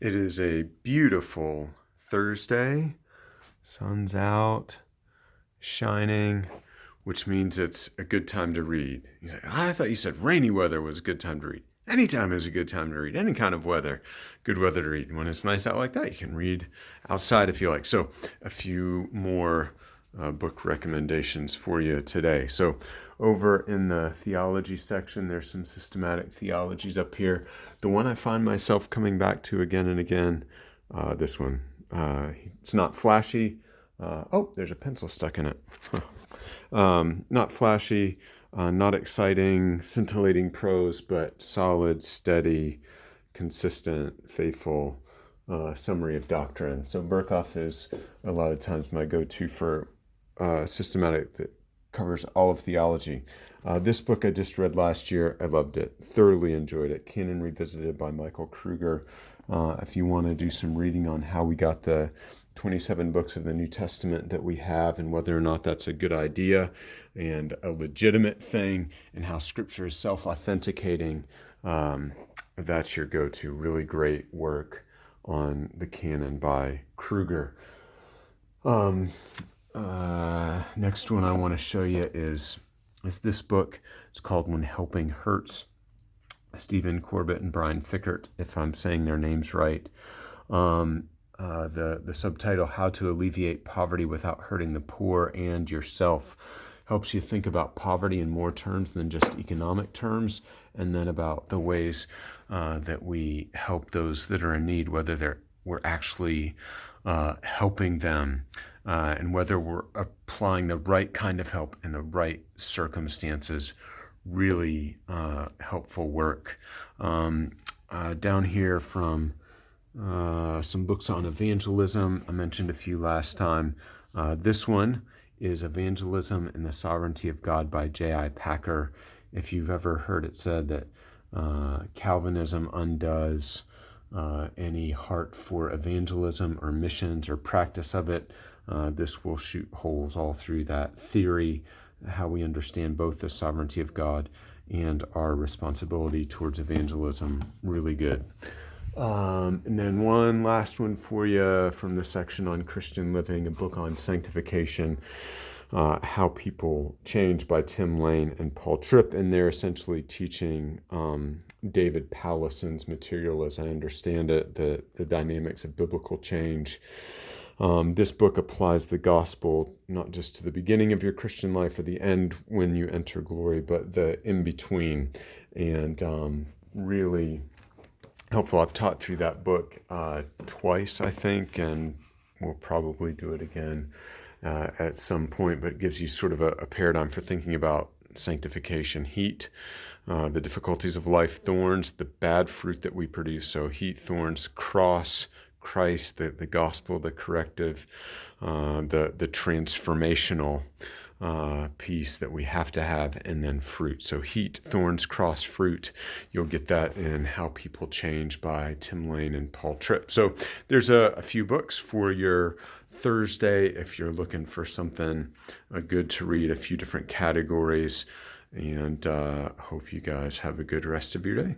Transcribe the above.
It is a beautiful Thursday. Sun's out, shining, which means it's a good time to read. He's like, I thought you said rainy weather was a good time to read. Anytime is a good time to read. Any kind of weather, good weather to read. And when it's nice out like that, you can read outside if you like. So a few more book recommendations for you today. So over in the theology section, there's some systematic theologies up here. The one I find myself coming back to again and again, this one. It's not flashy. There's a pencil stuck in it. Not flashy, not exciting, scintillating prose, but solid, steady, consistent, faithful summary of doctrine. So Berkhoff is a lot of times my go-to for systematic that covers all of theology. This book I just read last year. I loved it, thoroughly enjoyed it. Canon Revisited by Michael Kruger. If you want to do some reading on how we got the 27 books of the New Testament that we have and whether or not that's a good idea and a legitimate thing and how Scripture is self-authenticating, that's your go-to. Really great work on the canon by Kruger. Next one I want to show you is this book. It's called When Helping Hurts. Stephen Corbett and Brian Fickert, if I'm saying their names right. The subtitle, How to Alleviate Poverty Without Hurting the Poor and Yourself, helps you think about poverty in more terms than just economic terms, and then about the ways that we help those that are in need, whether we're actually helping them, and whether we're applying the right kind of help in the right circumstances. Really helpful work. Down here from some books on evangelism. I mentioned a few last time. This one is Evangelism and the Sovereignty of God by J.I. Packer. If you've ever heard it said that Calvinism undoes any heart for evangelism or missions or practice of it, this will shoot holes all through that theory, how we understand both the sovereignty of God and our responsibility towards evangelism. Really good. And then one last one for you from the section on Christian living, a book on sanctification, How People Change by Tim Lane and Paul Tripp. And they're essentially teaching David Powlison's material, as I understand it, the dynamics of biblical change. This book applies the gospel not just to the beginning of your Christian life or the end when you enter glory, but the in-between. And really helpful. I've taught through that book twice, I think, and we'll probably do it again at some point, but it gives you sort of a paradigm for thinking about sanctification. Heat, the difficulties of life, thorns, the bad fruit that we produce. So heat, thorns, cross, Christ, the gospel, the corrective, the transformational piece that we have to have, and then fruit. So heat, thorns, cross, fruit. You'll get that in How People Change by Tim Lane and Paul Tripp. So there's a few books for your Thursday if you're looking for something good to read, a few different categories, and hope you guys have a good rest of your day.